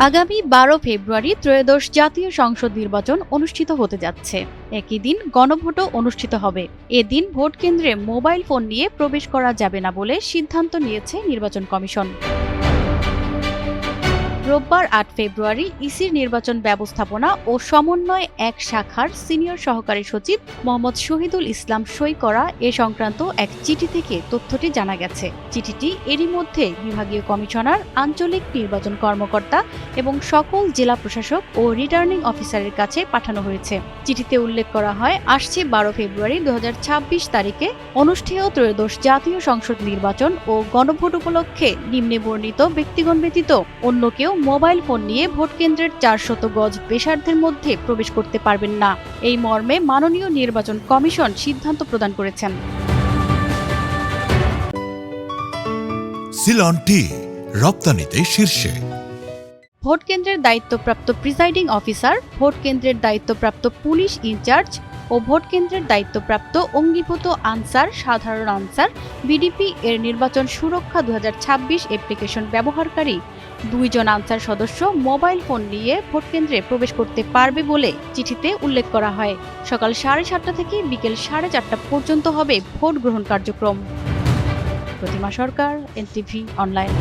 আগামী ১২ ফেব্রুয়ারি ত্রয়োদশ জাতীয় সংসদ নির্বাচন অনুষ্ঠিত হতে যাচ্ছে। একই দিন গণভোটও অনুষ্ঠিত হবে। এদিন ভোট কেন্দ্রে মোবাইল ফোন নিয়ে প্রবেশ করা যাবে না বলে সিদ্ধান্ত নিয়েছে নির্বাচন কমিশন। রোববার ৮ ফেব্রুয়ারি ইসির নির্বাচন ব্যবস্থাপনা ও সমন্বয় এক শাখার সিনিয়র সহকারী সচিব মোহাম্মদ শহীদুল ইসলাম সই করা এ সংক্রান্ত এক চিঠি থেকে তথ্যটি জানা গেছে। চিঠিটি এরই মধ্যে বিভাগীয় কমিশনার, আঞ্চলিক নির্বাচন কর্মকর্তা এবং সকল জেলা প্রশাসক ও রিটার্নিং অফিসারের কাছে পাঠানো হয়েছে। চিঠিতে উল্লেখ করা হয়, আসছে ১২ ফেব্রুয়ারি ২০২৬ তারিখে অনুষ্ঠেয় ত্রয়োদশ জাতীয় সংসদ নির্বাচন ও গণভোট উপলক্ষে নিম্নে বর্ণিত ব্যক্তিগণ ব্যতীত অন্য কেউ মোবাইল ফোন নিয়ে ভোট কেন্দ্রের ৪০০ গজ ব্যাসার্ধের মধ্যে প্রবেশ করতে পারবেন না। এই মর্মে মাননীয় নির্বাচন কমিশন সিদ্ধান্ত প্রদান করেছেন। সিলন টি রপ্তানিতে শীর্ষে। ভোট কেন্দ্রের দায়িত্বপ্রাপ্ত প্রিসাইডিং অফিসার, ভোট কেন্দ্রের দায়িত্বপ্রাপ্ত পুলিশ ইনচার্জ ও ভোট কেন্দ্রের দায়িত্বপ্রাপ্ত অঙ্গীভূত আনসার, সাধারণ আনসার, বিডিপি এর নির্বাচন সুরক্ষা ২০২৬ অ্যাপ্লিকেশন ব্যবহারকারী ২ জন আনসার সদস্য মোবাইল ফোন নিয়ে ভোট কেন্দ্রে প্রবেশ করতে পারবে বলে চিঠিতে উল্লেখ করা হয়। সকাল ৭:৩০ থেকে বিকেল ৪:৩০ পর্যন্ত হবে ভোট গ্রহণ কার্যক্রম। প্রতিমা সরকার, এনটিভি অনলাইন।